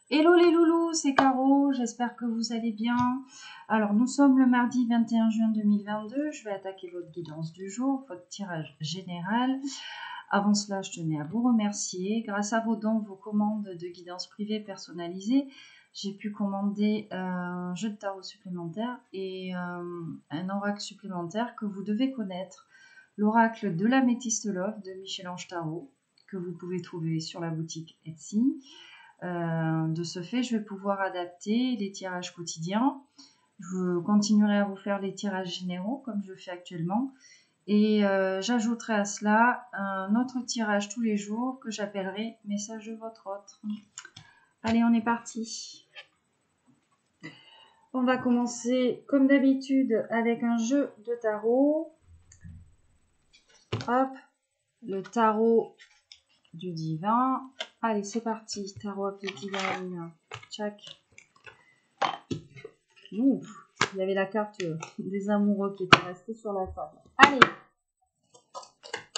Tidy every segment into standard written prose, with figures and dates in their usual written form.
Hello les loulous, c'est Caro, j'espère que vous allez bien. Alors nous sommes le mardi 21 juin 2022, je vais attaquer votre guidance du jour, votre tirage général. Avant cela, je tenais à vous remercier. Grâce à vos dons, vos commandes de guidance privée personnalisée, j'ai pu commander un jeu de tarot supplémentaire et un oracle supplémentaire que vous devez connaître. L'oracle de l'améthyste love de Michel-Ange Tarot, que vous pouvez trouver sur la boutique Etsy. De ce fait, je vais pouvoir adapter les tirages quotidiens. Je continuerai à vous faire les tirages généraux comme je fais actuellement. Et j'ajouterai à cela un autre tirage tous les jours que j'appellerai message de votre hôte. Allez, on est parti. On va commencer comme d'habitude avec un jeu de tarot. Hop, le tarot du divin. Allez, c'est parti. Tarot of the divine. Tchac. Ouf, il y avait la carte des amoureux qui était restée sur la table. Allez.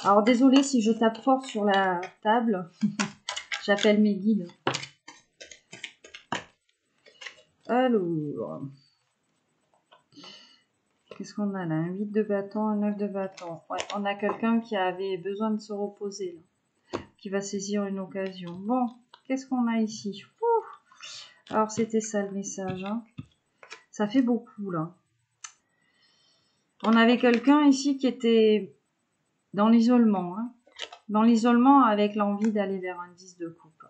Alors, désolé si je tape fort sur la table. J'appelle mes guides. Alors. Qu'est-ce qu'on a là? Un 8 de bâton, un 9 de bâton. Ouais, on a quelqu'un qui avait besoin de se reposer, là, qui va saisir une occasion. Bon, qu'est-ce qu'on a ici? Ouf. Alors, c'était ça le message. Hein. Ça fait beaucoup, là. On avait quelqu'un ici qui était dans l'isolement. Hein. Dans l'isolement avec l'envie d'aller vers un 10 de coupe.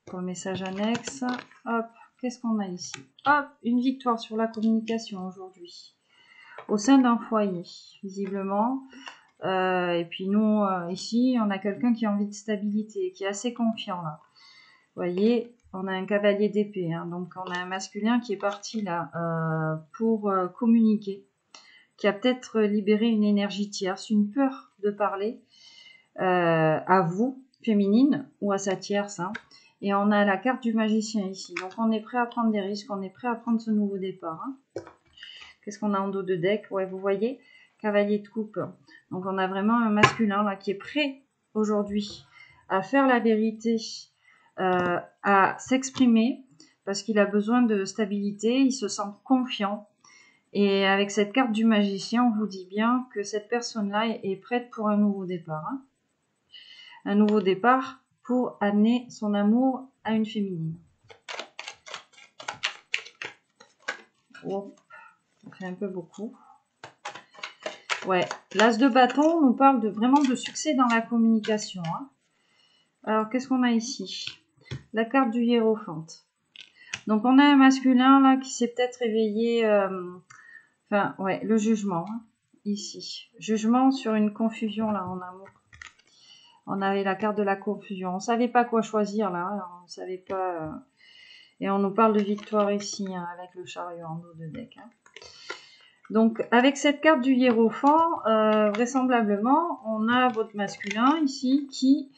Pour le message annexe. Hop, qu'est-ce qu'on a ici? Hop, une victoire sur la communication aujourd'hui. Au sein d'un foyer, visiblement. Et puis nous, ici, on a quelqu'un qui a envie de stabilité, qui est assez confiant là. Vous voyez, on a un cavalier d'épée, hein, donc on a un masculin qui est parti là pour communiquer, qui a peut-être libéré une énergie tierce, une peur de parler à vous, féminine, ou à sa tierce. Hein. Et on a la carte du magicien ici, donc on est prêt à prendre des risques, on est prêt à prendre ce nouveau départ. Hein. Qu'est-ce qu'on a en dos de deck? Ouais, vous voyez, cavalier de coupe. Donc, on a vraiment un masculin là qui est prêt aujourd'hui à faire la vérité, à s'exprimer parce qu'il a besoin de stabilité, il se sent confiant. Et avec cette carte du magicien, on vous dit bien que cette personne-là est prête pour un nouveau départ. Hein. Un nouveau départ pour amener son amour à une féminine. Oh. Ça fait un peu beaucoup. Ouais, l'as de bâton nous parle vraiment de succès dans la communication. Hein. Alors, qu'est-ce qu'on a ici? La carte du hiérophante. Donc, on a un masculin là qui s'est peut-être réveillé. Enfin, ouais, le jugement. Hein, ici. Jugement sur une confusion là en amour. On avait la carte de la confusion. On savait pas quoi choisir là. Hein, on savait pas. Et on nous parle de victoire ici hein, avec le chariot en dos de deck. Hein. Donc, avec cette carte du hiérophant, vraisemblablement, on a votre masculin ici qui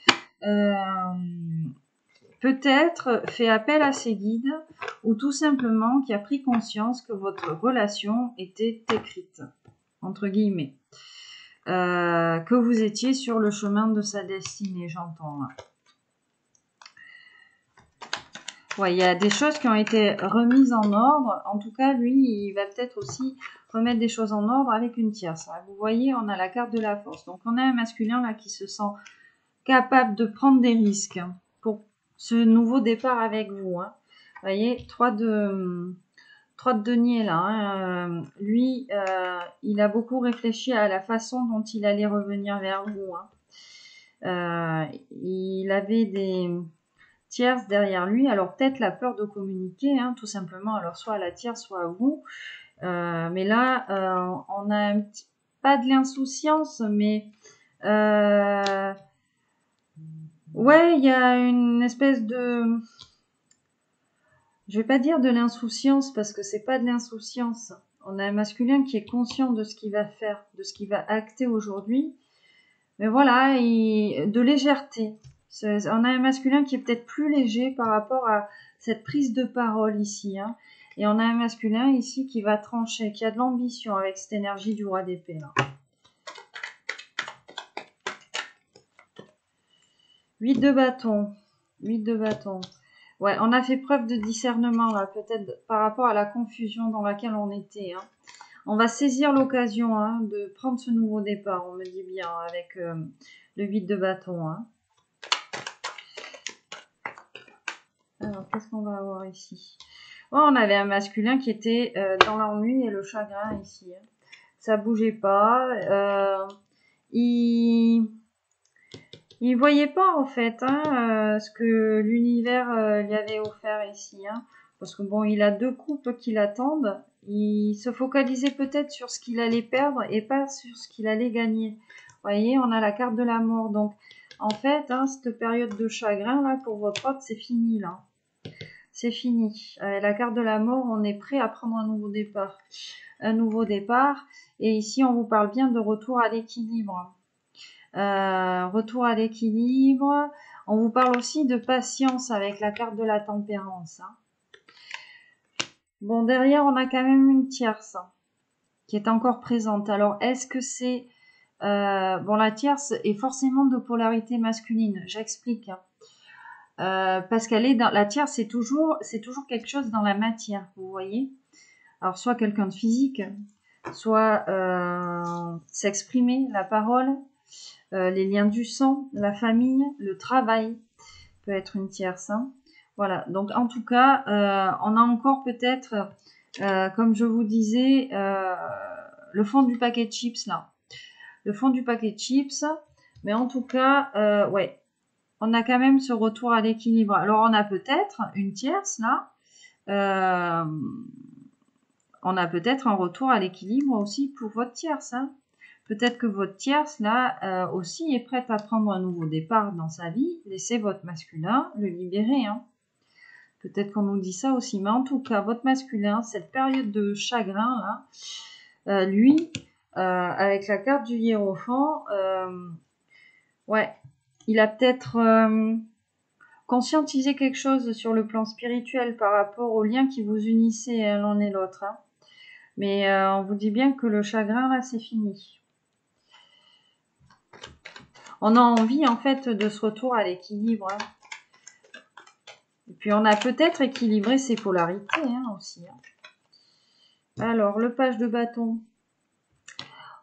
peut-être fait appel à ses guides ou tout simplement qui a pris conscience que votre relation était écrite, entre guillemets. Que vous étiez sur le chemin de sa destinée, j'entends là. Ouais, il y a des choses qui ont été remises en ordre. En tout cas, lui, il va peut-être aussi remettre des choses en ordre avec une tierce. Vous voyez, on a la carte de la force. Donc, on a un masculin là qui se sent capable de prendre des risques pour ce nouveau départ avec vous. Hein. Vous voyez, 3 de denier là. Hein. Lui, il a beaucoup réfléchi à la façon dont il allait revenir vers vous. Hein. Il avait des tierce derrière lui, alors peut-être la peur de communiquer, hein, tout simplement, alors soit à la tierce, soit à vous, mais là, on a un petit, pas de l'insouciance, mais ouais, il y a une espèce de, je vais pas dire de l'insouciance, parce que c'est pas de l'insouciance, on a un masculin qui est conscient de ce qu'il va faire, de ce qu'il va acter aujourd'hui, mais voilà, de légèreté. On a un masculin qui est peut-être plus léger par rapport à cette prise de parole ici. Hein. Et on a un masculin ici qui va trancher, qui a de l'ambition avec cette énergie du roi d'épée. 8 de bâton. 8 de bâton. Ouais, on a fait preuve de discernement là, peut-être par rapport à la confusion dans laquelle on était. Hein. On va saisir l'occasion hein, de prendre ce nouveau départ, on me dit bien, avec le 8 de bâton. Hein. Alors, qu'est-ce qu'on va avoir ici? Oh, on avait un masculin qui était dans l'ennui et le chagrin ici. Hein. Ça bougeait pas. Il voyait pas en fait ce que l'univers lui avait offert ici. Hein. Parce que bon, il a deux coupes qui l'attendent. Il se focalisait peut-être sur ce qu'il allait perdre et pas sur ce qu'il allait gagner. Vous voyez, on a la carte de la mort. Donc, en fait, hein, cette période de chagrin là pour votre hôte, c'est fini là. C'est fini. La carte de la mort, on est prêt à prendre un nouveau départ. Un nouveau départ. Et ici, on vous parle bien de retour à l'équilibre. Retour à l'équilibre. On vous parle aussi de patience avec la carte de la tempérance. Hein. Bon, derrière, on a quand même une tierce qui est encore présente. Alors, est-ce que c'est... bon, la tierce est forcément de polarité masculine. J'explique. Hein. Parce qu'elle est dans la tierce, c'est toujours quelque chose dans la matière, vous voyez. Alors soit quelqu'un de physique, soit s'exprimer, la parole, les liens du sang, la famille, le travail peut être une tierce. Hein. Voilà. Donc en tout cas, on a encore peut-être, comme je vous disais, le fond du paquet de chips là, le fond du paquet de chips. Mais en tout cas, ouais. On a quand même ce retour à l'équilibre. Alors, on a peut-être une tierce, là. On a peut-être un retour à l'équilibre aussi pour votre tierce. Hein. Peut-être que votre tierce, là, aussi est prête à prendre un nouveau départ dans sa vie. Laissez votre masculin le libérer. Hein. Peut-être qu'on nous dit ça aussi. Mais en tout cas, votre masculin, cette période de chagrin, là, lui, avec la carte du hiérophant, ouais, il a peut-être conscientisé quelque chose sur le plan spirituel par rapport aux liens qui vous unissaient l'un et l'autre. Hein. Mais on vous dit bien que le chagrin, là, c'est fini. On a envie, en fait, de ce retour à l'équilibre. Hein. Et puis, on a peut-être équilibré ses polarités hein, aussi. Hein. Alors, le page de bâton.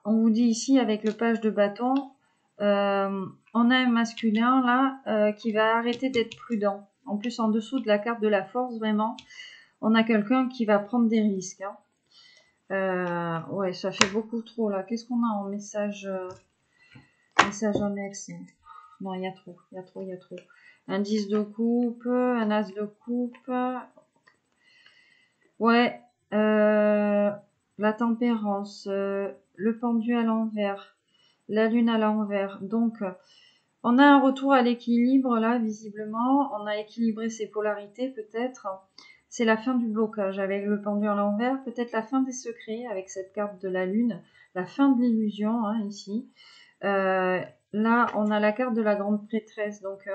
On vous dit ici, avec le page de bâton, on a un masculin là qui va arrêter d'être prudent. En plus, en dessous de la carte de la force, vraiment, on a quelqu'un qui va prendre des risques. Hein. Ouais, ça fait beaucoup trop là. Qu'est-ce qu'on a en message annexe? Non, il y a trop. Un 10 de coupe, un as de coupe. Ouais, la tempérance, le pendu à l'envers, la lune à l'envers. Donc, on a un retour à l'équilibre là, visiblement. On a équilibré ses polarités peut-être. C'est la fin du blocage avec le pendu à l'envers. Peut-être la fin des secrets avec cette carte de la lune. La fin de l'illusion hein, ici. Là, on a la carte de la grande prêtresse. Donc,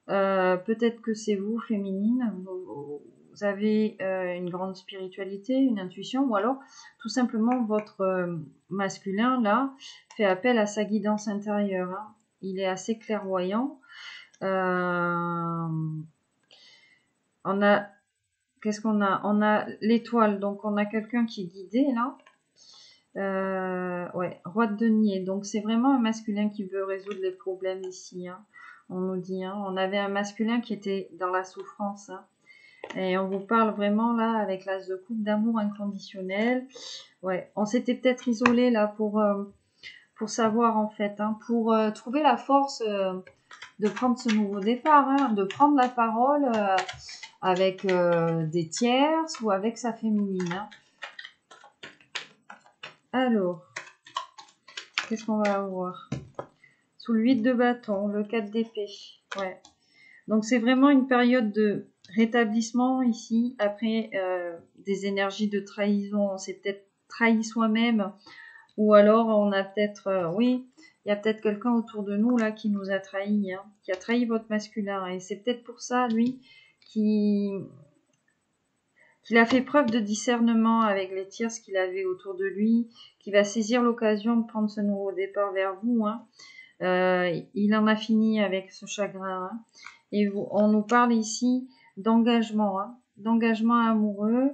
peut-être que c'est vous, féminine. Vous avez une grande spiritualité, une intuition. Ou alors, tout simplement, votre masculin, là, fait appel à sa guidance intérieure. Hein. Il est assez clairvoyant. On a... Qu'est-ce qu'on a? On a l'étoile. Donc, on a quelqu'un qui est guidé, là. Ouais, roi de denier. Donc, c'est vraiment un masculin qui veut résoudre les problèmes ici. Hein. On nous dit, hein. On avait un masculin qui était dans la souffrance. Hein. Et on vous parle vraiment, là, avec l'as de coupe, d'amour inconditionnel. Ouais, on s'était peut-être isolé, là, pour savoir, en fait, hein, pour trouver la force de prendre ce nouveau départ, hein, de prendre la parole avec des tierces ou avec sa féminine. Hein. Alors, qu'est-ce qu'on va avoir? Sous le 8 de bâton, le 4 d'épée. Ouais. Donc, c'est vraiment une période de rétablissement ici, après des énergies de trahison. On s'est peut-être trahi soi-même, ou alors on a peut-être, oui, il y a peut-être quelqu'un autour de nous là qui nous a trahi, hein, qui a trahi votre masculin. Et c'est peut-être pour ça, lui, qu'il a fait preuve de discernement avec les tierces qu'il avait autour de lui, qui va saisir l'occasion de prendre ce nouveau départ vers vous. Hein. Il en a fini avec ce chagrin. Hein. Et on nous parle ici d'engagement, hein, d'engagement amoureux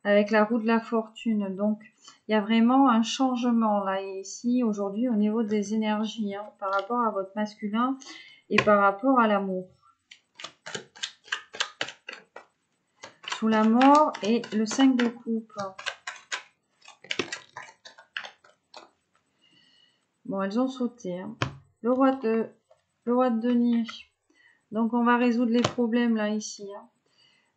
avec la roue de la fortune. Donc, il y a vraiment un changement là ici aujourd'hui au niveau des énergies, hein, par rapport à votre masculin et par rapport à l'amour. Sous la mort et le 5 de coupe. Bon, elles ont sauté. Hein. Le roi de denier. Donc, on va résoudre les problèmes là ici.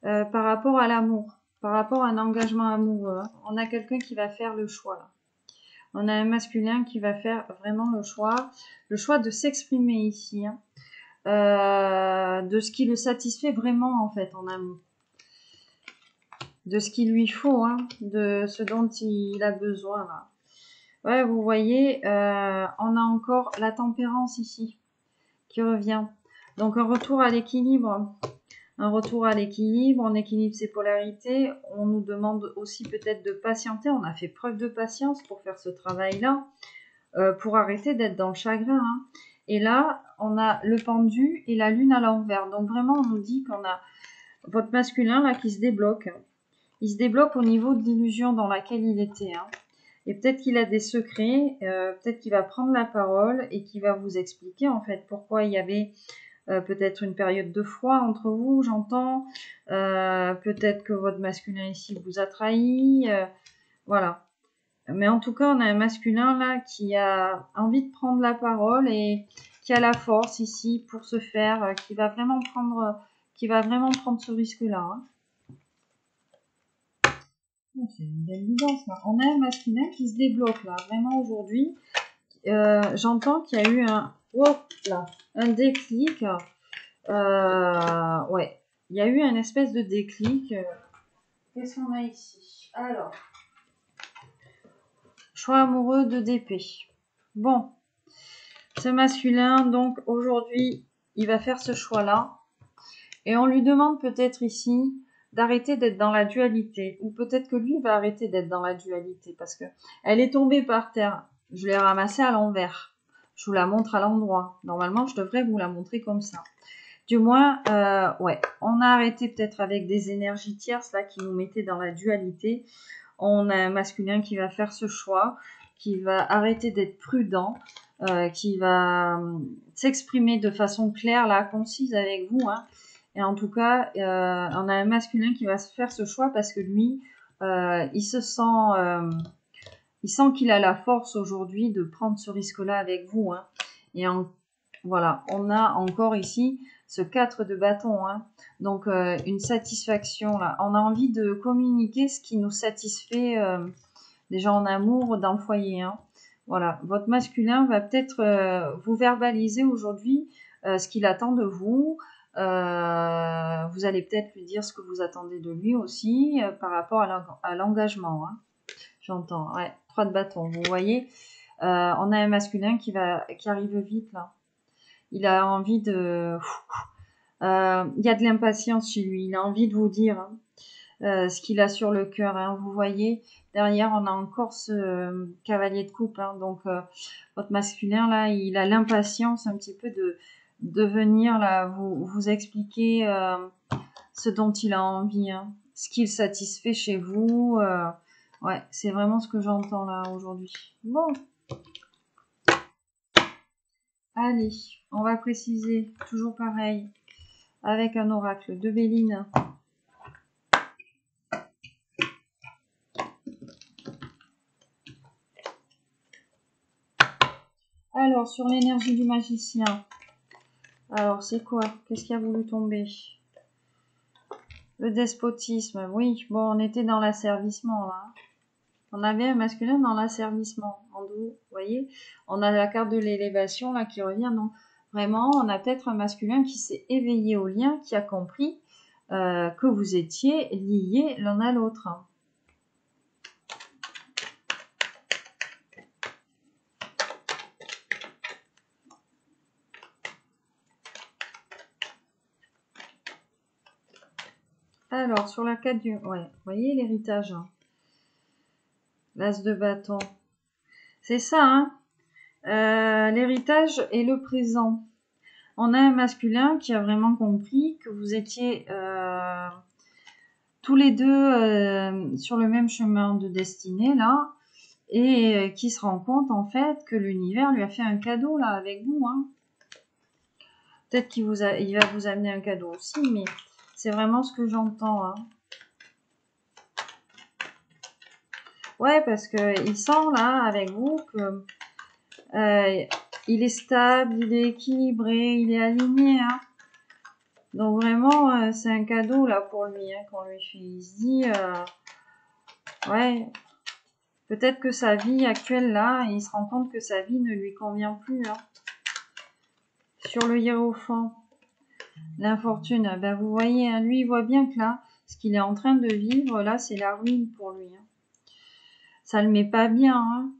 Hein. Par rapport à l'amour, par rapport à un engagement amoureux. Hein. On a quelqu'un qui va faire le choix là. On a un masculin qui va faire vraiment le choix de s'exprimer ici. Hein. De ce qui le satisfait vraiment en fait en amour. De ce qu'il lui faut, hein, de ce dont il a besoin là. Ouais, vous voyez, on a encore la tempérance ici qui revient. Donc un retour à l'équilibre. Un retour à l'équilibre, on équilibre ses polarités. On nous demande aussi peut-être de patienter. On a fait preuve de patience pour faire ce travail-là, pour arrêter d'être dans le chagrin. Hein. Et là, on a le pendu et la lune à l'envers. Donc vraiment, on nous dit qu'on a votre masculin là qui se débloque. Il se débloque au niveau de l'illusion dans laquelle il était. Hein. Et peut-être qu'il a des secrets, peut-être qu'il va prendre la parole et qu'il va vous expliquer en fait pourquoi il y avait peut-être une période de froid entre vous, j'entends. Peut-être que votre masculin ici vous a trahi. Voilà. Mais en tout cas, on a un masculin là qui a envie de prendre la parole et qui a la force ici pour se faire, qui va vraiment prendre ce risque-là. Hein. C'est une belle guidance là. On a un masculin qui se débloque là, vraiment aujourd'hui. J'entends qu'il y a eu un déclic. Ouais, il y a eu un espèce de déclic. Qu'est-ce qu'on a ici? Alors, choix amoureux de d'épée. Bon, ce masculin, donc aujourd'hui, il va faire ce choix-là. Et on lui demande peut-être ici d'arrêter d'être dans la dualité. Ou peut-être que lui va arrêter d'être dans la dualité parce que elle est tombée par terre. Je l'ai ramassée à l'envers. Je vous la montre à l'endroit. Normalement, je devrais vous la montrer comme ça. Du moins, ouais, on a arrêté peut-être avec des énergies tierces là qui nous mettaient dans la dualité. On a un masculin qui va faire ce choix, qui va arrêter d'être prudent, qui va s'exprimer de façon claire, là, concise avec vous. Hein. Et en tout cas, on a un masculin qui va faire ce choix parce que lui, il sent qu'il a la force aujourd'hui de prendre ce risque-là avec vous. Hein. Et voilà, on a encore ici ce 4 de bâton. Hein. Donc, une satisfaction là. On a envie de communiquer ce qui nous satisfait déjà en amour dans le foyer. Hein. Voilà, votre masculin va peut-être vous verbaliser aujourd'hui ce qu'il attend de vous. Vous allez peut-être lui dire ce que vous attendez de lui aussi par rapport à l'engagement. Hein. J'entends, ouais, 3 de bâton. Vous voyez, on a un masculin qui arrive vite là. Il a envie de... il y a de l'impatience chez lui. Il a envie de vous dire ce qu'il a sur le cœur. Hein. Vous voyez, derrière, on a encore ce cavalier de coupe. Hein. Donc, votre masculin, là, il a l'impatience un petit peu de venir là, vous expliquer ce dont il a envie. Hein. Ce qu'il satisfait chez vous. Ouais, c'est vraiment ce que j'entends là aujourd'hui. Bon. Allez, on va préciser, toujours pareil, avec un oracle de Béline. Alors, sur l'énergie du magicien. Alors, c'est quoi? Qu'est-ce qui a voulu tomber? Le despotisme. Oui, bon, on était dans l'asservissement, là. On avait un masculin dans l'asservissement. En dessous, vous voyez? On a la carte de l'élévation, là, qui revient. Non, vraiment, on a peut-être un masculin qui s'est éveillé au lien, qui a compris que vous étiez liés l'un à l'autre. Alors, sur la 4 du... Ouais, vous voyez l'héritage. Hein. L'as de bâton. C'est ça, hein. L'héritage et le présent. On a un masculin qui a vraiment compris que vous étiez tous les deux sur le même chemin de destinée là, et qui se rend compte en fait que l'univers lui a fait un cadeau là avec vous. Hein. Peut-être qu'il il va vous amener un cadeau aussi, mais c'est vraiment ce que j'entends. Hein. Ouais, parce que il sent là avec vous que il est stable, il est équilibré, il est aligné. Hein. Donc vraiment, c'est un cadeau là pour lui hein, qu'on lui fait. Il se dit, ouais, peut-être que sa vie actuelle là, il se rend compte que sa vie ne lui convient plus. Hein. Sur le hiérophant, l'infortune, ben vous voyez, hein, lui il voit bien que là, ce qu'il est en train de vivre là, c'est la ruine pour lui. Hein. Ça le met pas bien. Hein.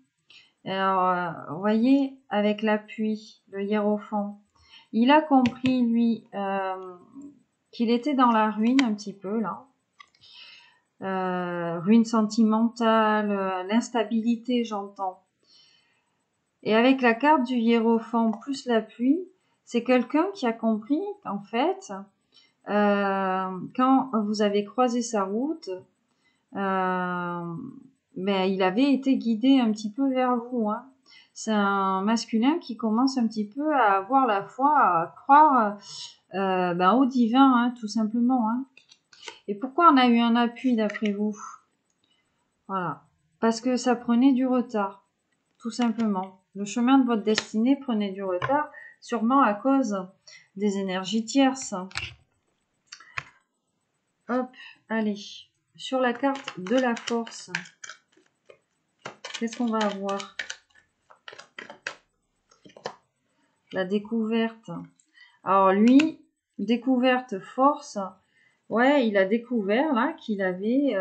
Alors, vous voyez, avec l'appui, le hiérophant, il a compris lui qu'il était dans la ruine un petit peu là. Ruine sentimentale, l'instabilité j'entends. Et avec la carte du hiérophant plus l'appui, c'est quelqu'un qui a compris qu'en fait, quand vous avez croisé sa route, ben, il avait été guidé un petit peu vers vous. Hein. C'est un masculin qui commence un petit peu à avoir la foi, à croire ben, au divin, hein, tout simplement. Hein. Et pourquoi on a eu un appui d'après vous? Voilà. Parce que ça prenait du retard, tout simplement. Le chemin de votre destinée prenait du retard, sûrement à cause des énergies tierces. Hop, allez. Sur la carte de la force, qu'est-ce qu'on va avoir? La découverte. Alors lui, découverte, force. Ouais, il a découvert là qu'il avait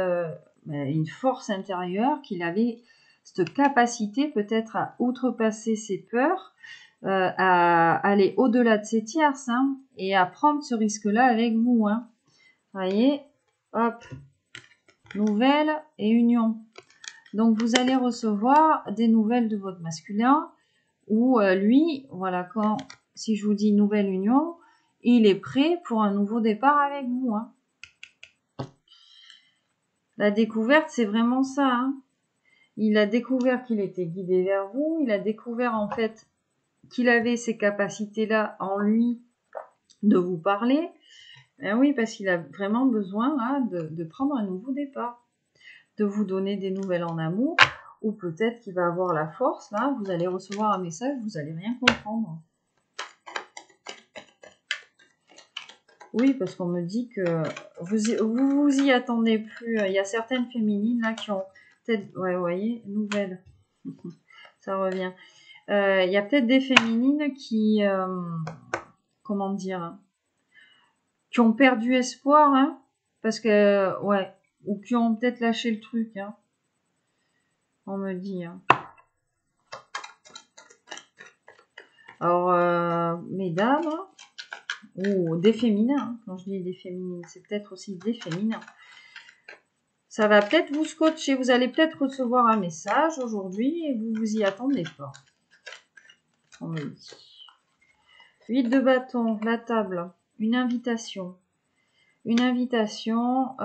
une force intérieure, qu'il avait cette capacité peut-être à outrepasser ses peurs, à aller au-delà de ses tierces, hein, et à prendre ce risque-là avec vous. Hein. Voyez, hop, nouvelle et union. Donc vous allez recevoir des nouvelles de votre masculin, où lui, voilà, quand si je vous dis nouvelle union, il est prêt pour un nouveau départ avec vous. Hein. La découverte, c'est vraiment ça. Hein. Il a découvert qu'il était guidé vers vous. Il a découvert en fait qu'il avait ces capacités-là en lui de vous parler. Ben oui, parce qu'il a vraiment besoin là, de prendre un nouveau départ, de vous donner des nouvelles en amour, ou peut-être qu'il va avoir la force. Là, vous allez recevoir un message, vous allez rien comprendre. Oui, parce qu'on me dit que vous y attendez plus. Il y a certaines féminines là qui ont peut-être, ouais, vous voyez, nouvelle, ça revient. Il y a peut-être des féminines qui, comment dire, hein, qui ont perdu espoir, hein, parce que, ouais, ou qui ont peut-être lâché le truc, hein, on me dit. Hein. Alors, mesdames, ou des féminins, hein, quand je dis des féminines, c'est peut-être aussi des féminins. Ça va peut-être vous scotcher, vous allez peut-être recevoir un message aujourd'hui et vous vous y attendez pas. On me dit. 8 de bâton, la table, une invitation. Une invitation,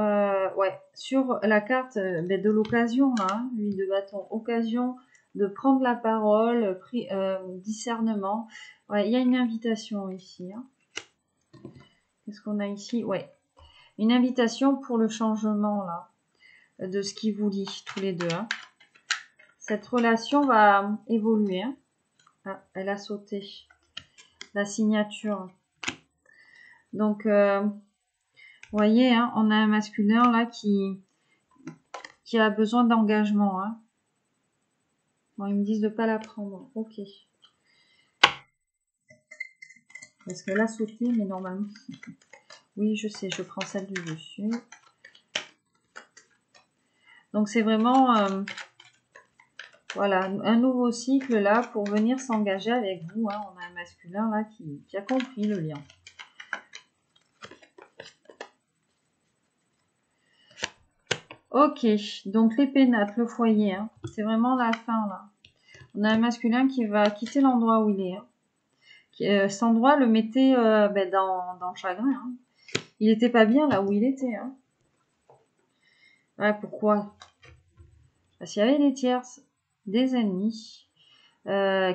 ouais, sur la carte de l'occasion, hein, 8 de bâton, occasion de prendre la parole, discernement. Ouais, il y a une invitation ici. Hein. Qu'est-ce qu'on a ici? Ouais, une invitation pour le changement, là, de ce qui vous lie, tous les deux. Hein. Cette relation va évoluer. Hein. Ah, elle a sauté. La signature. Donc, vous voyez, hein, on a un masculin, là, qui a besoin d'engagement. Hein. Bon, ils me disent de pas la prendre. Ok. Parce qu'elle a sauté, mais normalement... Oui, je sais, je prends celle du dessus. Donc, c'est vraiment... voilà, un nouveau cycle, là, pour venir s'engager avec vous. Hein. On a un masculin, là, qui a compris le lien. Ok, donc les pénates, le foyer, hein. C'est vraiment la fin, là. On a un masculin qui va quitter l'endroit où il est. Hein. Cet endroit le mettait dans le chagrin. Hein. Il n'était pas bien là où il était. Hein. Ouais, pourquoi? Parce qu'il y avait des tierces, des ennemis,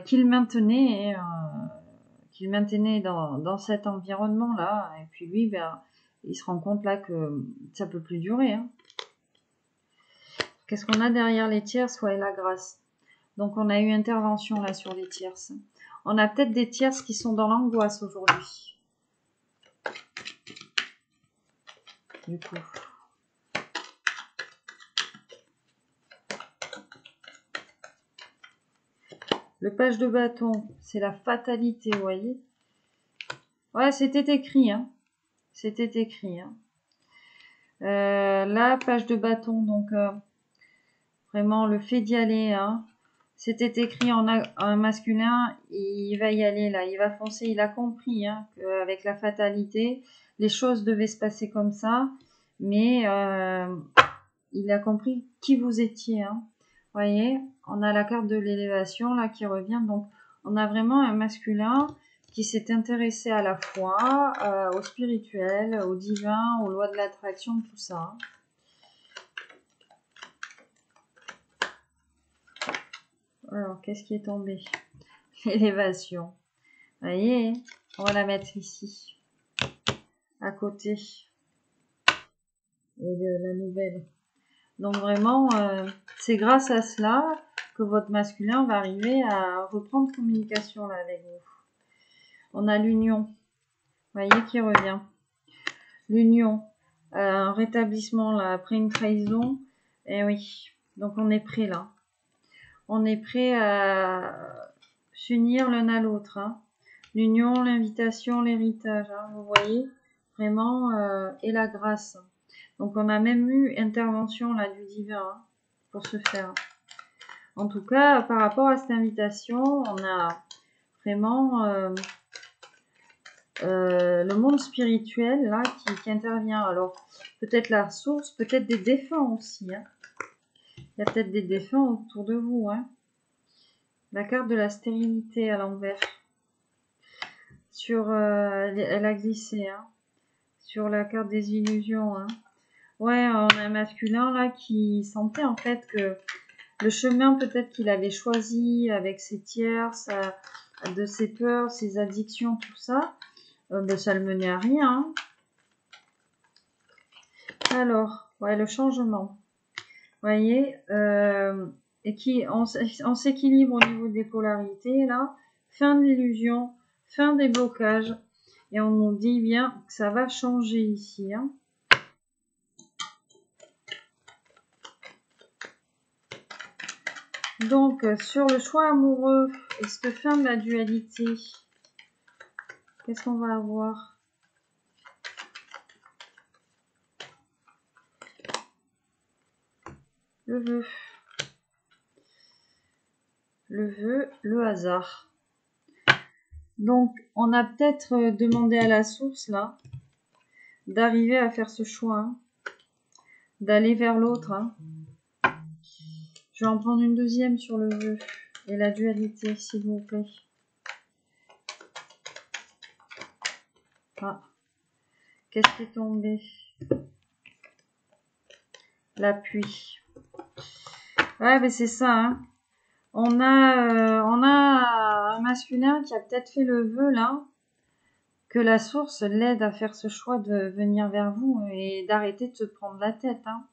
qu'il maintenait dans cet environnement-là. Et puis lui, ben, il se rend compte là que ça peut plus durer. Hein. Qu'est-ce qu'on a derrière les tierces? Ouais, la grâce. Donc on a eu intervention là sur les tierces. On a peut-être des tierces qui sont dans l'angoisse aujourd'hui. Du coup. Le page de bâton, c'est la fatalité, vous voyez. Ouais, c'était écrit, hein. C'était écrit, hein. La page de bâton, donc vraiment le fait d'y aller, hein. C'était écrit en masculin, il va y aller là, il va foncer, il a compris hein, qu'avec la fatalité, les choses devaient se passer comme ça, mais il a compris qui vous étiez. Hein. Vous voyez, on a la carte de l'élévation là qui revient, donc on a vraiment un masculin qui s'est intéressé à la foi, au spirituel, au divin, aux lois de l'attraction, tout ça. Alors, qu'est-ce qui est tombé? L'élévation. Vous voyez, on va la mettre ici, à côté de la nouvelle. Donc vraiment, c'est grâce à cela que votre masculin va arriver à reprendre communication là, avec vous. On a l'union, vous voyez, qui revient. L'union, un rétablissement là, après une trahison. Et oui, donc on est prêt là. On est prêt à s'unir l'un à l'autre. Hein. L'union, l'invitation, l'héritage, hein, vous voyez, vraiment, et la grâce. Donc on a même eu intervention là du divin hein, pour se faire. En tout cas, par rapport à cette invitation, on a vraiment le monde spirituel là qui intervient. Alors peut-être la source, peut-être des défunts aussi. Hein. Il y a peut-être des défunts autour de vous. Hein. La carte de la stérilité à l'envers. Sur, elle a glissé. Hein. Sur la carte des illusions. Hein. Ouais, on a un masculin là qui sentait en fait que le chemin peut-être qu'il avait choisi avec ses tierces, de ses peurs, ses addictions, tout ça, ben, ça le menait à rien. Hein. Alors, ouais, le changement. Vous voyez, et qui on s'équilibre au niveau des polarités là. Fin de l'illusion, fin des blocages. Et on nous dit bien que ça va changer ici. Hein. Donc, sur le choix amoureux et cette fin de la dualité, qu'est-ce qu'on va avoir? Le vœu. Le vœu, le hasard. Donc, on a peut-être demandé à la source, là, d'arriver à faire ce choix, hein, d'aller vers l'autre. Hein. Je vais en prendre une deuxième sur le vœu et la dualité, s'il vous plaît. Ah. Qu'est-ce qui est tombé? L'appui. Ouais, mais c'est ça, hein. On a un masculin qui a peut-être fait le vœu, là, que la source l'aide à faire ce choix de venir vers vous et d'arrêter de se prendre la tête, hein.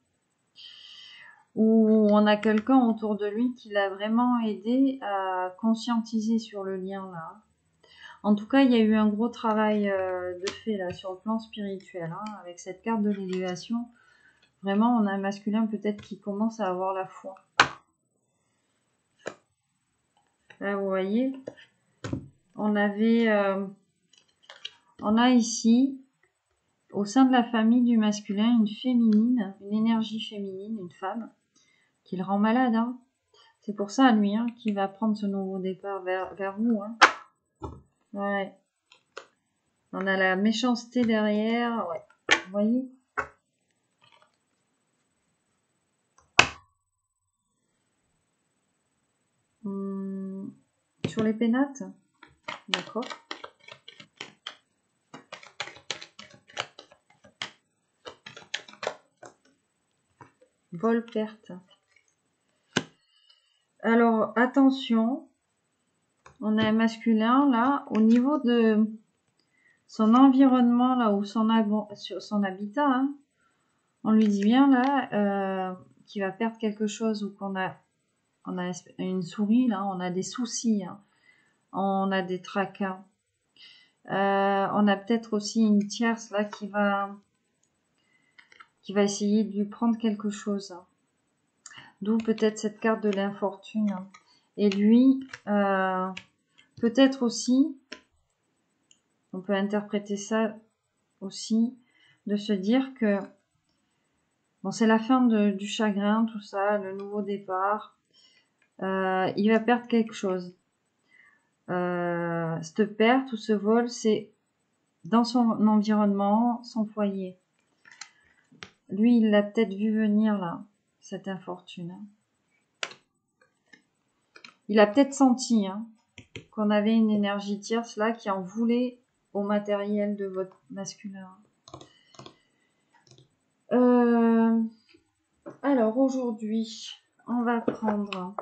Ou on a quelqu'un autour de lui qui l'a vraiment aidé à conscientiser sur le lien là. En tout cas, il y a eu un gros travail de fait là sur le plan spirituel, hein, avec cette carte de l'élévation. Vraiment, on a un masculin peut-être qui commence à avoir la foi. Là, vous voyez, on a ici, au sein de la famille du masculin, une féminine, une énergie féminine, une femme, qui le rend malade, hein. C'est pour ça, lui, hein, qu'il va prendre ce nouveau départ vers vous. Hein. Ouais. On a la méchanceté derrière. Ouais. Vous voyez? Sur les pénates. D'accord. Vol, perte. Alors, attention. On a un masculin, là, au niveau de son environnement, là, ou son habitat, hein, on lui dit bien, là, qu'il va perdre quelque chose, ou qu'on a une souris, là, on a des soucis, hein, on a des tracas. On a peut-être aussi une tierce, là, qui va essayer de lui prendre quelque chose. D'où peut-être cette carte de l'infortune. Et lui, peut-être aussi, on peut interpréter ça aussi, de se dire que bon, c'est la fin du chagrin, tout ça, le nouveau départ. Il va perdre quelque chose. Cette perte ou ce vol, c'est dans son environnement, son foyer. Lui, il l'a peut-être vu venir là, cette infortune. Il a peut-être senti qu'on avait une énergie tierce là qui en voulait au matériel de votre masculin. Alors aujourd'hui, on va prendre,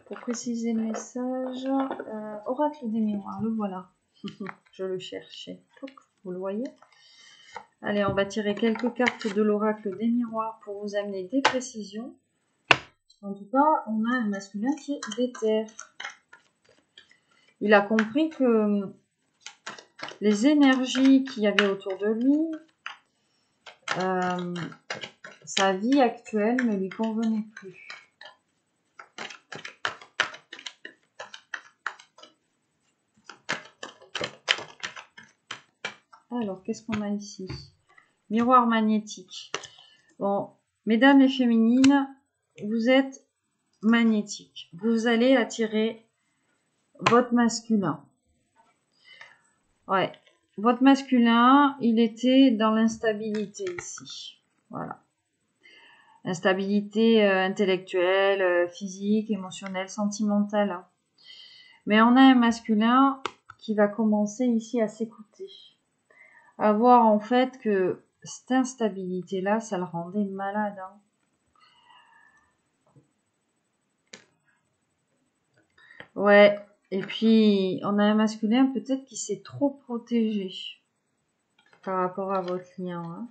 pour préciser le message, oracle des miroirs, le voilà. Je le cherchais. Vous le voyez? Allez, on va tirer quelques cartes de l'oracle des miroirs pour vous amener des précisions. En tout cas, on a un masculin qui est déter. Il a compris que les énergies qu'il y avait autour de lui, sa vie actuelle ne lui convenait plus. Alors, qu'est-ce qu'on a ici? Miroir magnétique. Bon, mesdames les féminines, vous êtes magnétiques. Vous allez attirer votre masculin. Ouais. Votre masculin, il était dans l'instabilité ici. Voilà. Instabilité intellectuelle, physique, émotionnelle, sentimentale. Mais on a un masculin qui va commencer ici à s'écouter. À voir en fait que cette instabilité-là, ça le rendait malade. Ouais. Et puis, on a un masculin peut-être qui s'est trop protégé par rapport à votre lien.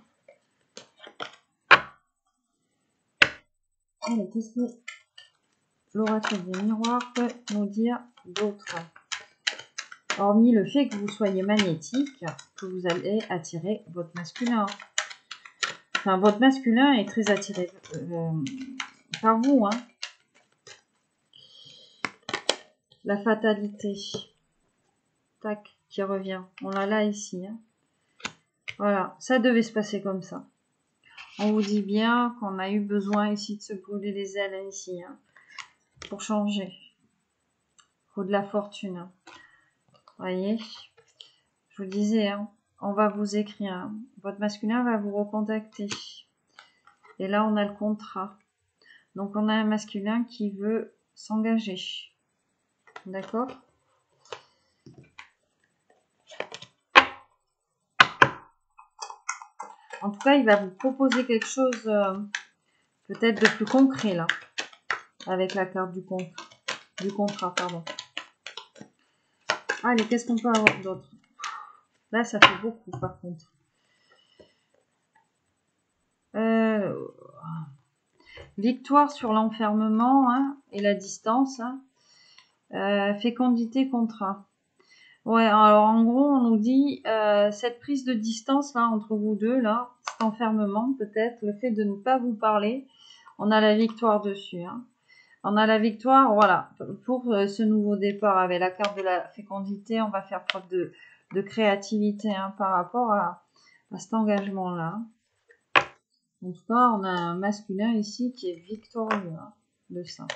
Allez, qu'est-ce que l'oracle des miroirs peut nous dire d'autre? Hormis le fait que vous soyez magnétique, que vous allez attirer votre masculin. Enfin, votre masculin est très attiré par vous. La fatalité. Tac, qui revient. On l'a là ici. Voilà, ça devait se passer comme ça. On vous dit bien qu'on a eu besoin ici de se brûler les ailes ici. Pour changer. Il faut de la fortune. Voyez, je vous disais, on va vous écrire. Votre masculin va vous recontacter. Et là, on a le contrat. Donc, on a un masculin qui veut s'engager. D'accord? En tout cas, il va vous proposer quelque chose peut-être de plus concret, là. Avec la carte du contrat, pardon. Allez, qu'est-ce qu'on peut avoir d'autre? Là, ça fait beaucoup, par contre. Victoire sur l'enfermement et la distance. Fécondité, contrat. Ouais, alors en gros, on nous dit cette prise de distance là entre vous deux, là, cet enfermement peut-être, le fait de ne pas vous parler, on a la victoire dessus. On a la victoire, voilà, pour ce nouveau départ avec la carte de la fécondité, on va faire preuve de créativité par rapport à cet engagement-là. En tout cas, on a un masculin ici qui est victorieux de ça.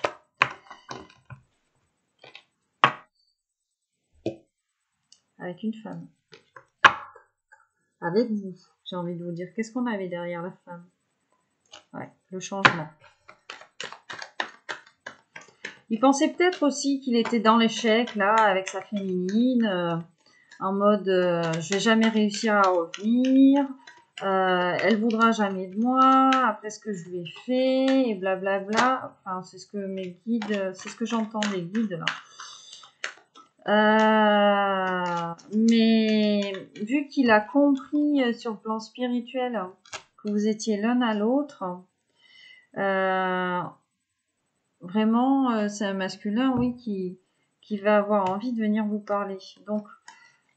Avec une femme. Avec vous, j'ai envie de vous dire. Qu'est-ce qu'on avait derrière la femme? Ouais, le changement. Il pensait peut-être aussi qu'il était dans l'échec, là, avec sa féminine, en mode je vais jamais réussir à revenir, Elle voudra jamais de moi après ce que je lui ai fait et blablabla. Enfin, c'est ce que mes guides, c'est ce que j'entends des guides là. Mais vu qu'il a compris sur le plan spirituel que vous étiez l'un à l'autre, vraiment, c'est un masculin, oui, qui va avoir envie de venir vous parler. Donc,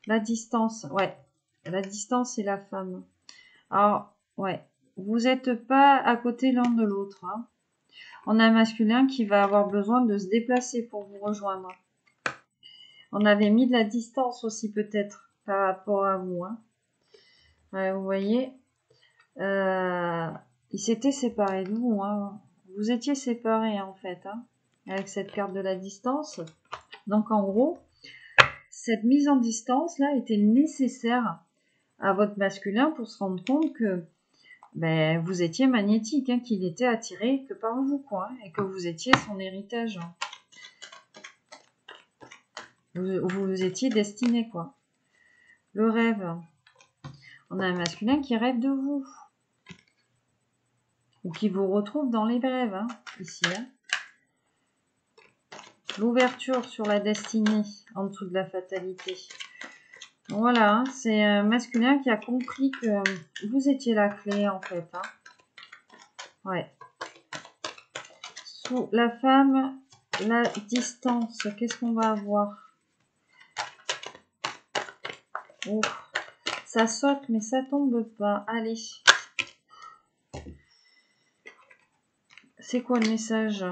la distance, ouais, la distance et la femme. Alors, ouais, vous n'êtes pas à côté l'un de l'autre. Hein. On a un masculin qui va avoir besoin de se déplacer pour vous rejoindre. On avait mis de la distance aussi peut-être par rapport à vous. Hein. Ouais, vous voyez, il s'était séparé de vous. Hein. Vous étiez séparés en fait, hein, avec cette carte de la distance. Donc en gros, cette mise en distance là était nécessaire à votre masculin pour se rendre compte que ben, vous étiez magnétique, hein, qu'il était attiré que par vous, quoi, hein, et que vous étiez son héritage. Hein. Vous étiez destiné, quoi. Le rêve. On a un masculin qui rêve de vous. Ou qui vous retrouve dans les rêves, hein, ici. Hein. L'ouverture sur la destinée, en dessous de la fatalité. Voilà, hein, c'est un masculin qui a compris que vous étiez la clé, en fait. Hein. Ouais. Sous la femme, la distance, qu'est-ce qu'on va avoir? Oh, ça saute, mais ça tombe pas. Allez. C'est quoi le message?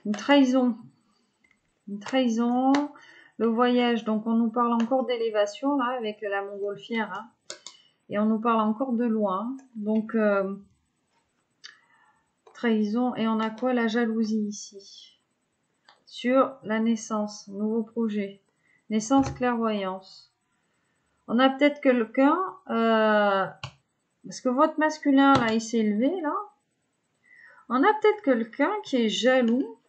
Une trahison. Une trahison. Le voyage. Donc, on nous parle encore d'élévation, là, avec la montgolfière. Hein. Et on nous parle encore de loin. Donc, trahison. Et on a quoi? La jalousie, ici. Sur la naissance. Nouveau projet. Naissance, clairvoyance. On a peut-être quelqu'un... parce que votre masculin, là, il s'est élevé, là. On a peut-être quelqu'un qui est jaloux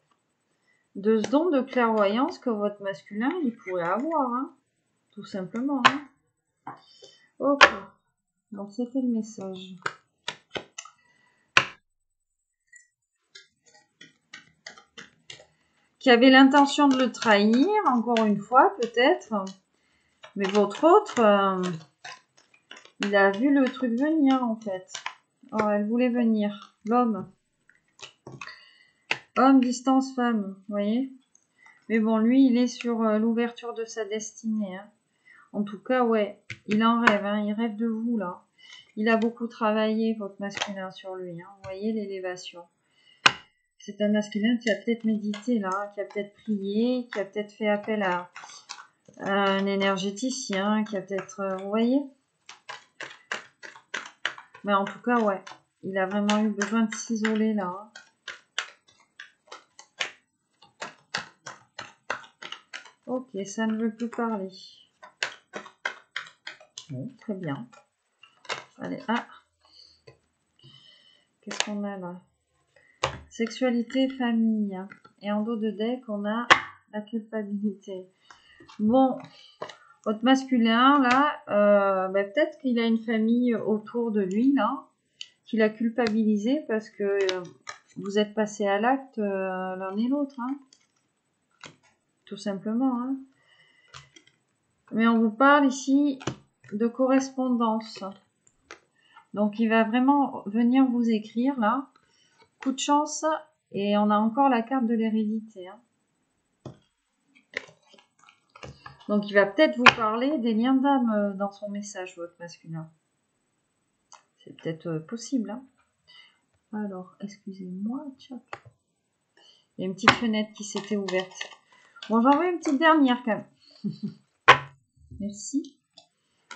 de ce don de clairvoyance que votre masculin, il pourrait avoir, hein. Tout simplement. Hein. Ok. Donc, c'était le message. Qui avait l'intention de le trahir, encore une fois, peut-être. Mais votre autre, il a vu le truc venir, en fait. Oh, elle voulait venir. L'homme. Homme, distance, femme. Vous voyez? Mais bon, lui, il est sur l'ouverture de sa destinée. Hein. En tout cas, ouais, il en rêve. Hein. Il rêve de vous, là. Il a beaucoup travaillé, votre masculin, sur lui. Hein. Vous voyez l'élévation. C'est un masculin qui a peut-être médité, là. Qui a peut-être prié. Qui a peut-être fait appel à un énergéticien. Qui a peut-être... vous voyez? Mais en tout cas, ouais. Il a vraiment eu besoin de s'isoler, là. Hein. Ok, ça ne veut plus parler. Bon, très bien. Allez, ah. Qu'est-ce qu'on a là? Sexualité, famille. Hein. Et en dos de deck, on a la culpabilité. Bon, votre masculin, là, ben, peut-être qu'il a une famille autour de lui, là, qu'il a culpabilisé parce que vous êtes passé à l'acte l'un et l'autre. Hein. Tout simplement. Hein. Mais on vous parle ici de correspondance. Donc, il va vraiment venir vous écrire, là. Coup de chance. Et on a encore la carte de l'hérédité. Hein. Donc, il va peut-être vous parler des liens d'âme dans son message, votre masculin. C'est peut-être possible. Hein. Alors, excusez-moi. Il y a une petite fenêtre qui s'était ouverte. Bon, j'en veux une petite dernière quand même. Merci.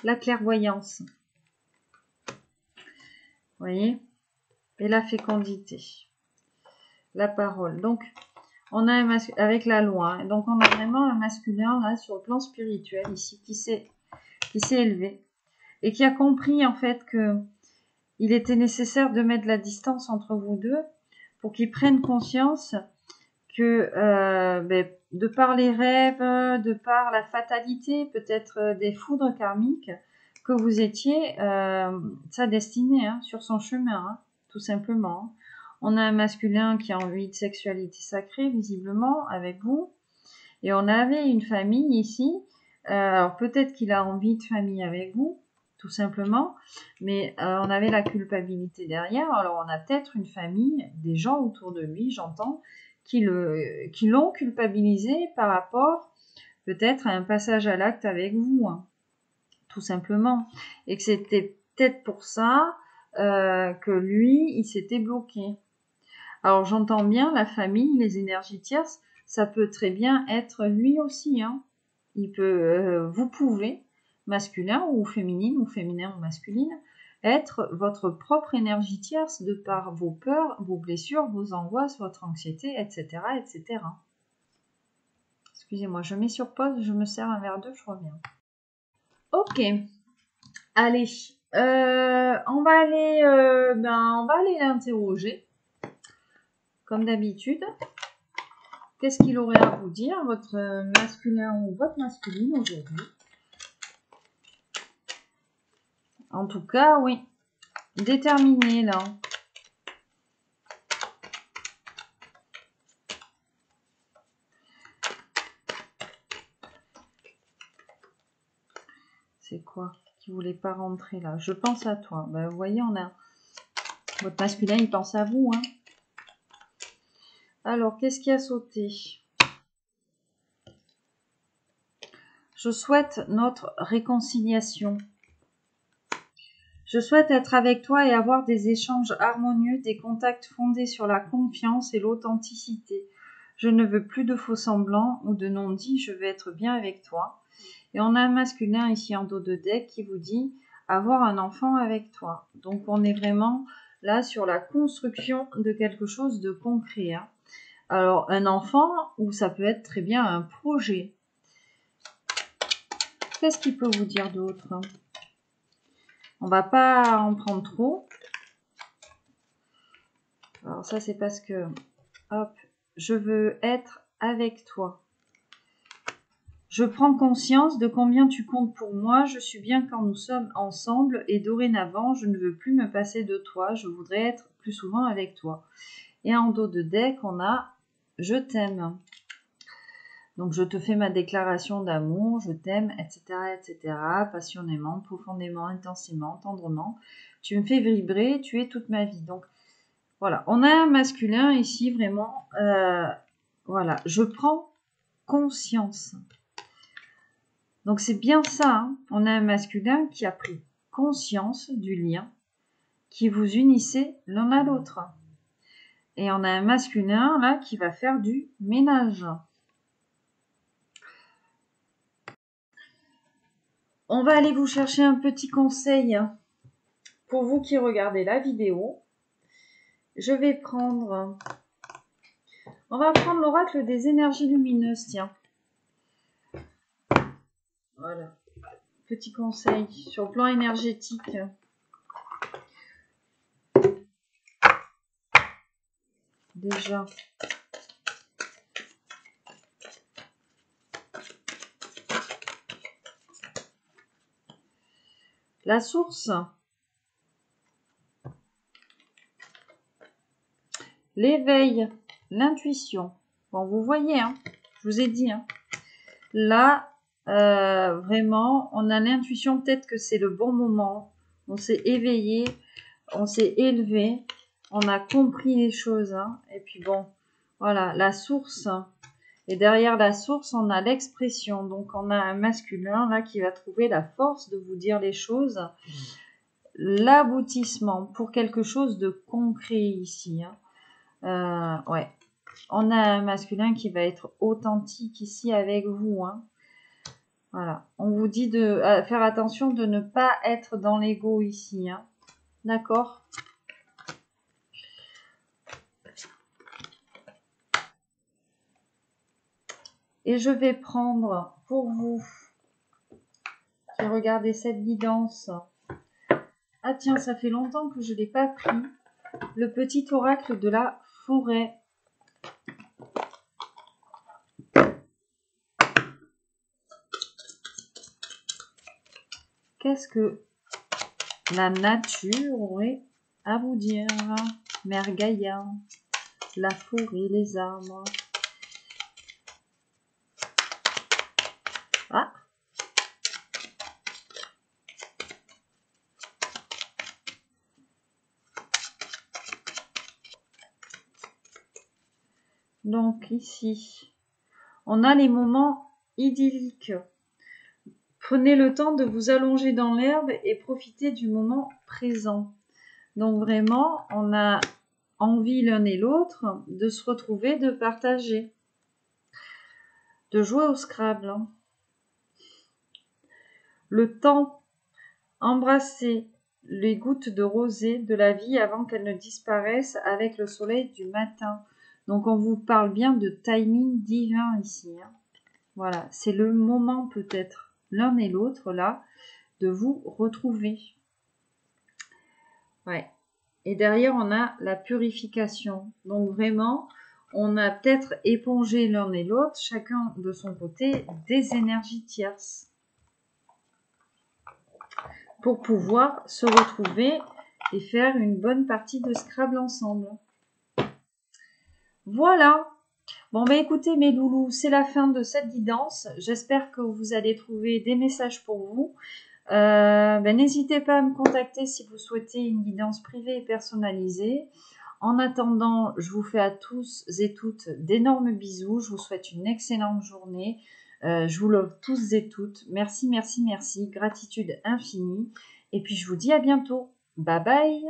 La clairvoyance. Vous voyez? Et la fécondité. La parole. Donc, on a un avec la loi. Hein. Donc, on a vraiment un masculin là sur le plan spirituel ici qui s'est élevé et qui a compris en fait que il était nécessaire de mettre la distance entre vous deux pour qu'il prenne conscience que ben, de par les rêves, de par la fatalité, peut-être des foudres karmiques, que vous étiez sa destinée, hein, sur son chemin, hein, tout simplement. On a un masculin qui a envie de sexualité sacrée, visiblement, avec vous. Et on avait une famille ici. Alors peut-être qu'il a envie de famille avec vous, tout simplement. Mais on avait la culpabilité derrière. Alors on a peut-être une famille, des gens autour de lui, j'entends, qui l'ont culpabilisé par rapport peut-être à un passage à l'acte avec vous, hein, tout simplement. Et que c'était peut-être pour ça que lui, il s'était bloqué. Alors j'entends bien la famille, les énergies tierces, ça peut très bien être lui aussi, hein. Il peut, vous pouvez, masculin ou féminine, ou féminin ou masculine, être votre propre énergie tierce de par vos peurs, vos blessures, vos angoisses, votre anxiété, etc., etc. Excusez-moi, je mets sur pause, je me sers un verre d'eau, je reviens. Ok, allez, on va aller l'interroger, comme d'habitude. Qu'est-ce qu'il aurait à vous dire, votre masculin ou votre masculine aujourd'hui? En tout cas, oui, déterminé là. C'est quoi qui voulait pas rentrer là? Je pense à toi. Ben, vous voyez, on a votre masculin, il pense à vous, hein. Alors, qu'est-ce qui a sauté? Je souhaite notre réconciliation. Je souhaite être avec toi et avoir des échanges harmonieux, des contacts fondés sur la confiance et l'authenticité. Je ne veux plus de faux semblants ou de non-dits, je veux être bien avec toi. Et on a un masculin ici en dos de deck qui vous dit avoir un enfant avec toi. Donc on est vraiment là sur la construction de quelque chose de concret, hein. Alors un enfant, ou ça peut être très bien un projet. Qu'est-ce qu'il peut vous dire d'autre? On va pas en prendre trop. Alors ça c'est parce que, hop, je veux être avec toi. Je prends conscience de combien tu comptes pour moi, je suis bien quand nous sommes ensemble et dorénavant, je ne veux plus me passer de toi, je voudrais être plus souvent avec toi. Et en dos de deck, on a « Je t'aime ». Donc, je te fais ma déclaration d'amour, je t'aime, etc., etc., passionnément, profondément, intensément, tendrement. Tu me fais vibrer, tu es toute ma vie. Donc, voilà, on a un masculin ici, vraiment, voilà, je prends conscience. Donc c'est bien ça, hein. On a un masculin qui a pris conscience du lien qui vous unissait l'un à l'autre. Et on a un masculin là qui va faire du ménage. On va aller vous chercher un petit conseil pour vous qui regardez la vidéo. Je vais prendre... On va prendre l'oracle des énergies lumineuses, tiens. Voilà. Petit conseil sur le plan énergétique. Déjà. La source. L'éveil. L'intuition. Bon, vous voyez, hein, je vous ai dit, hein. Là, vraiment, on a l'intuition peut-être que c'est le bon moment. On s'est éveillé, on s'est élevé, on a compris les choses, hein. Et puis bon, voilà, la source. Et derrière la source, on a l'expression. Donc, on a un masculin là qui va trouver la force de vous dire les choses. L'aboutissement pour quelque chose de concret ici, hein. Ouais. On a un masculin qui va être authentique ici avec vous, hein. Voilà. On vous dit de faire attention de ne pas être dans l'ego ici, hein. D'accord? Et je vais prendre pour vous qui regardez cette guidance. Ah tiens, ça fait longtemps que je ne l'ai pas pris. Le petit oracle de la forêt. qu'est-ce que la nature aurait à vous dire? Mère Gaïa, la forêt, les arbres. Ah! Donc ici, on a les moments idylliques. Prenez le temps de vous allonger dans l'herbe et profitez du moment présent. Donc vraiment, on a envie l'un et l'autre de se retrouver, de partager, de jouer au Scrabble. Le temps, embrasser les gouttes de rosée de la vie avant qu'elles ne disparaissent avec le soleil du matin. Donc on vous parle bien de timing divin ici. Voilà, c'est le moment peut-être l'un et l'autre là de vous retrouver. Ouais. Et derrière on a la purification. Donc vraiment, on a peut-être épongé l'un et l'autre, chacun de son côté, des énergies tierces pour pouvoir se retrouver et faire une bonne partie de Scrabble ensemble. Voilà. Bon, bah écoutez mes loulous, c'est la fin de cette guidance. J'espère que vous allez trouver des messages pour vous. N'hésitez pas à me contacter si vous souhaitez une guidance privée et personnalisée. En attendant, je vous fais à tous et toutes d'énormes bisous. Je vous souhaite une excellente journée. Je vous love tous et toutes. Merci, merci, merci. Gratitude infinie. Et puis je vous dis à bientôt. Bye bye.